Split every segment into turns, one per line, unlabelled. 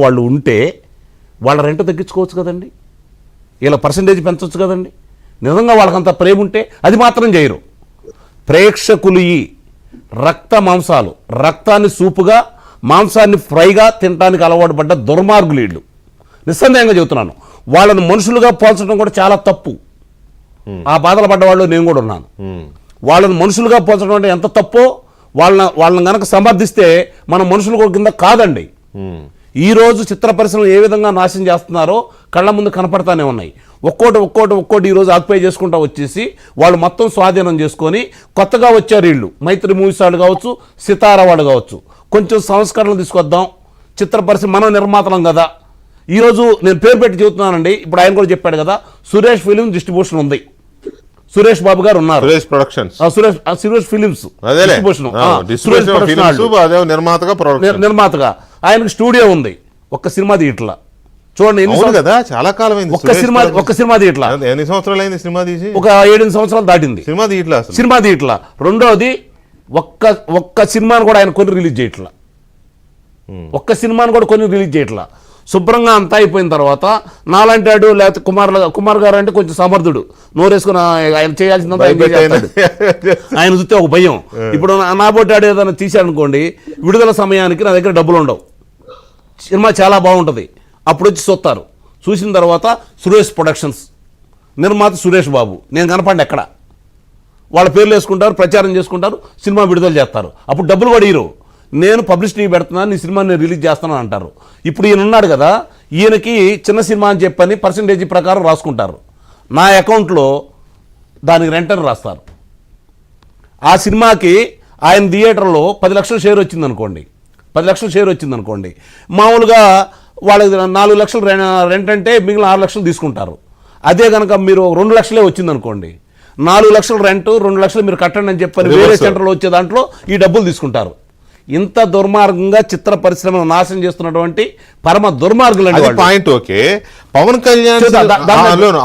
వాళ్ళు ఉంటే వాళ్ళ రెంట్ తగ్గించుకోవచ్చు కదండి, ఇలా పర్సంటేజ్ పెంచవచ్చు కదండి. నిజంగా వాళ్ళకంత ప్రేమ ఉంటే అది మాత్రం చేయరు. ప్రేక్షకులు ఈ రక్త మాంసాలు, రక్తాన్ని సూపుగా మాంసాన్ని ఫ్రైగా తినడానికి అలవాటు పడ్డ దుర్మార్గులు వీళ్ళు. నిస్సందేహంగా చెబుతున్నాను. వాళ్ళని మనుషులుగా పోల్చడం కూడా చాలా తప్పు. ఆ బాధలు పడ్డవాళ్ళు నేను కూడా ఉన్నాను. వాళ్ళని మనుషులుగా పోల్చడం అంటే ఎంత తప్పో వాళ్ళని కనుక సమర్థిస్తే మన మనుషులు కింద కాదండి. ఈరోజు చిత్ర పరిశ్రమలు ఏ విధంగా నాశనం చేస్తున్నారో కళ్ళ ముందు కనపడతానే ఉన్నాయి. ఒక్కోటి ఈరోజు ఆక్యుపై చేసుకుంటూ వచ్చేసి వాళ్ళు మొత్తం స్వాధీనం చేసుకొని కొత్తగా వచ్చారు వీళ్ళు. మైత్రి మూవీస్ వాళ్ళు కావచ్చు, సితారా వాళ్ళు కావచ్చు. కొంచెం సంస్కరణలు తీసుకొద్దాం, చిత్ర పరిశ్రమ మనం నిర్మాతలం కదా. ఈరోజు నేను పేరు పెట్టి చెబుతున్నానండి, ఇప్పుడు ఆయన కూడా చెప్పాడు కదా, సురేష్ ఫిలిం డిస్ట్రిబ్యూషన్ ఉంది, సురేష్ బాబు గారు ఉన్నారు,
సురేష్ ప్రొడక్షన్స్,
సురేష్ ఫిలిమ్స్ నిర్మాతగా ఆయనకు స్టూడియో ఉంది. ఒక్క సినిమా తీయట్లా చూడండి,
కదా చాలా కాలం
ఒక్క సినిమా తీయట్లా.
ఎన్ని సంవత్సరాలు అయింది సినిమా తీసి?
ఒక 7 సంవత్సరాలు దాటింది సినిమా తీయట్లా. రెండోది ఒక్క సినిమాను కూడా ఆయన కొన్ని రిలీజ్ చేయట్లా. ఒక్క సినిమాను కూడా కొన్ని రిలీజ్ చేయట్లా. శుభ్రంగా అంతా అయిపోయిన తర్వాత నాలాంటి వాడు లేకపోతే కుమార్ గారు అంటే కొంచెం సమర్థుడు, నోరేసుకుని ఆయన చేయాల్సిందంతా ఆయన చూస్తే ఒక భయం. ఇప్పుడు నా బొట్టాడు ఏదైనా తీశాడనుకోండి, విడుదల సమయానికి నా దగ్గర డబ్బులు ఉండవు, సినిమా చాలా బాగుంటుంది, అప్పుడు వచ్చి చూస్తారు. చూసిన తర్వాత సురేష్ ప్రొడక్షన్స్ నిర్మాత సురేష్ బాబు, నేను కనపండి ఎక్కడ, వాళ్ళ పేర్లు వేసుకుంటారు, ప్రచారం చేసుకుంటారు, సినిమా విడుదల చేస్తారు. అప్పుడు డబ్బులు కూడా ఇరు, నేను పబ్లిసిటీ పెడుతున్నాను, నీ సినిమా నేను రిలీజ్ చేస్తాను అంటారు. ఇప్పుడు ఈయన ఉన్నాడు కదా, ఈయనకి చిన్న సినిమా అని చెప్పని పర్సంటేజీ ప్రకారం రాసుకుంటారు. నా అకౌంట్లో దానికి రెంటని రాస్తారు. ఆ సినిమాకి ఆయన థియేటర్లో 10 లక్షల షేర్ వచ్చిందనుకోండి, 10 లక్షల షేర్ వచ్చిందనుకోండి, మామూలుగా వాళ్ళకి 4 లక్షలు రెంట్ అంటే మిగిలిన 6 లక్షలు తీసుకుంటారు. అదే కనుక మీరు 2 లక్షలే వచ్చిందనుకోండి, 4 లక్షలు రెంట్, 2 లక్షలు మీరు కట్టండి అని చెప్పని వేరే సెంటర్లో వచ్చే దాంట్లో ఈ డబ్బులు తీసుకుంటారు. ఇంత దుర్మార్గంగా చిత్ర పరిశ్రమను నాశనం చేస్తున్నటువంటి పరమ దుర్మార్గులు అండి
పాయింట్. ఓకే, పవన్ కళ్యాణ్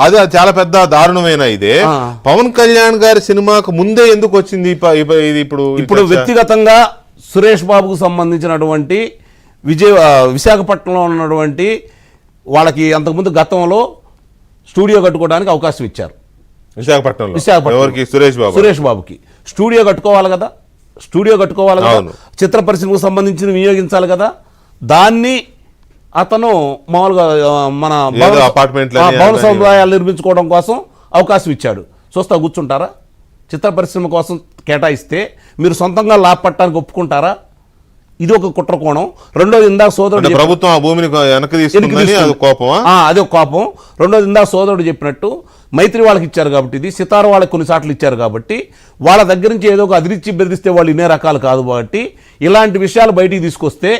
అది చాలా పెద్ద దారుణమైన ఇదే. పవన్ కళ్యాణ్ గారి సినిమాకు ముందే ఎందుకు వచ్చింది ఇప్పుడు
వ్యక్తిగతంగా సురేష్ బాబుకు సంబంధించినటువంటి విశాఖపట్నంలో ఉన్నటువంటి వాళ్ళకి అంతకుముందు గతంలో స్టూడియో కట్టుకోవడానికి అవకాశం ఇచ్చారు.
విశాఖపట్నం
సురేష్ బాబుకి స్టూడియో కట్టుకోవాలి కదా, చిత్ర పరిశ్రమకు సంబంధించిన వినియోగించాలి కదా. దాన్ని అతను మామూలుగా మన భవన సముదాయాలు నిర్మించుకోవడం కోసం అవకాశం ఇచ్చాడు. చూస్తా కూర్చుంటారా? చిత్ర పరిశ్రమ కోసం కేటాయిస్తే మీరు సొంతంగా లాభపడటానికి ఒప్పుకుంటారా? ఇది ఒక కుట్ర కోణం. రెండోది ఇందాక సోదరుడు
ప్రభుత్వం ఆ భూమిని
అదే కోపం. రెండోది ఇందాక సోదరుడు చెప్పినట్టు మైత్రి వాళ్ళకి ఇచ్చారు కాబట్టి, ఇది సితార వాళ్ళకి కొన్నిసార్లు ఇచ్చారు కాబట్టి, వాళ్ళ దగ్గర నుంచి ఏదో ఒక అదిరిచ్చి బెదిరిస్తే వాళ్ళు ఇన్నే రకాలు కాదు కాబట్టి, ఇలాంటి విషయాలు బయటికి తీసుకొస్తే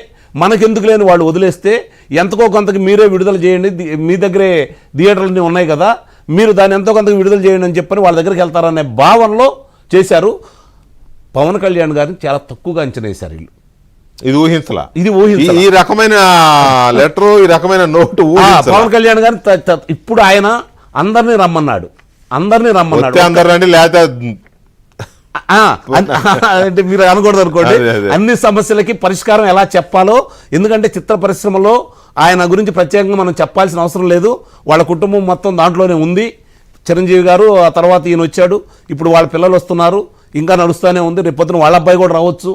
మనకెందుకు లేని వాళ్ళు వదిలేస్తే ఎంతకో కొంతకి మీరే విడుదల చేయండి, మీ దగ్గరే థియేటర్లన్నీ ఉన్నాయి కదా, మీరు దాన్ని ఎంతో కొంతకి విడుదల చేయండి అని చెప్పని వాళ్ళ దగ్గరికి వెళ్తారనే భావనలో చేశారు. పవన్ కళ్యాణ్ గారిని చాలా తక్కువగా అంచనా వేశారు వీళ్ళు.
ఇది ఊహించలా, ఈ రకమైన లెటర్, ఈ రకమైన నోటు
పవన్ కళ్యాణ్ గారిని ఇప్పుడు ఆయన అందరినీ రమ్మన్నాడు.
అందరినీ లేకపోతే
అంటే మీరు అనకూడదు అనుకోండి. అన్ని సమస్యలకి పరిష్కారం ఎలా చెప్పాలో, ఎందుకంటే చిత్ర పరిశ్రమలో ఆయన గురించి ప్రత్యేకంగా మనం చెప్పాల్సిన అవసరం లేదు. వాళ్ళ కుటుంబం మొత్తం దాంట్లోనే ఉంది. చిరంజీవి గారు, ఆ తర్వాత ఈయన వచ్చాడు, ఇప్పుడు వాళ్ళ పిల్లలు వస్తున్నారు, ఇంకా నడుస్తూనే ఉంది. రేపు పొద్దున వాళ్ళ అబ్బాయి కూడా రావచ్చు.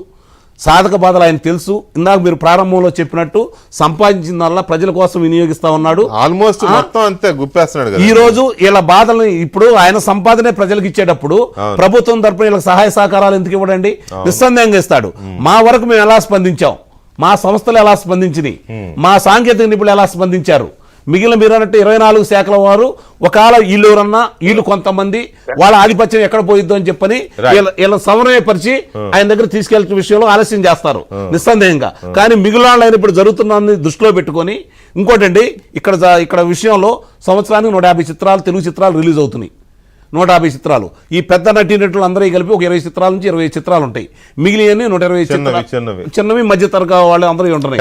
సాధక బాధలు ఆయన తెలుసు. ఇందాక మీరు ప్రారంభంలో చెప్పినట్టు సంపాదించిన వల్ల ప్రజల కోసం వినియోగిస్తా ఉన్నాడు.
ఆల్మోస్ట్ మొత్తం అంతే గుప్పేస్తున్నాడు.
ఈ రోజు వీళ్ళ బాధలను ఇప్పుడు ఆయన సంపాదనే ప్రజలకు ఇచ్చేటప్పుడు ప్రభుత్వం తరపున వీళ్ళకి సహాయ సహకారాలు ఎందుకు ఇవ్వడండి? నిస్సందేహంగా ఇస్తాడు. మా వరకు మేము ఎలా స్పందించాం, మా సంస్థలు ఎలా స్పందించినాయి, మా సాంకేతిక నిపుణులు ఎలా స్పందించారు, మిగిలిన మీరు అన్నట్టు 24 శాఖల వారు ఒకవేళ వీళ్ళు ఎవరన్నా వీళ్ళు కొంతమంది వాళ్ళ ఆధిపత్యం ఎక్కడ పోయిద్దు అని చెప్పని వీళ్ళ సమన్వయపరిచి ఆయన దగ్గర తీసుకెళ్తున్న విషయంలో ఆలస్యం చేస్తారు నిస్సందేహంగా. కానీ మిగిలిన ఇప్పుడు జరుగుతున్న దృష్టిలో పెట్టుకొని ఇంకోటండి, ఇక్కడ విషయంలో సంవత్సరానికి 150 చిత్రాలు, తెలుగు చిత్రాలు రిలీజ్ అవుతున్నాయి. 150 చిత్రాలు. ఈ పెద్ద నటీనటులు అందరూ కలిపి ఒక 20 చిత్రాల నుంచి 20 చిత్రాలు ఉంటాయి. మిగిలిన 120 చిత్రాలు చిన్నవి మధ్య తరగతి వాళ్ళు అందరూ ఉంటున్నాయి,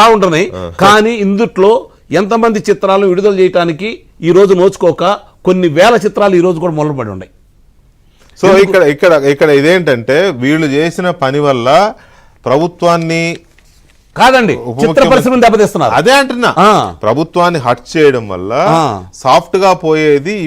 బాగుంటున్నాయి. కానీ ఇందుట్లో ఎంతమంది చిత్రాలు విడుదల చేయడానికి ఈ రోజు నోచుకోక కొన్ని వేల చిత్రాలు ఈ రోజు కూడా మొదలుపడి ఉన్నాయి.
సో ఇక్కడ ఇదేంటంటే వీళ్ళు చేసిన పని వల్ల ప్రభుత్వాన్ని
కాదండి, చిత్ర పరిశ్రమను దెబ్బతీస్తున్నారు.
అదే అంటున్నా, ప్రభుత్వాన్ని హట్ చేయడం వల్ల సాఫ్ట్ గా పోయేది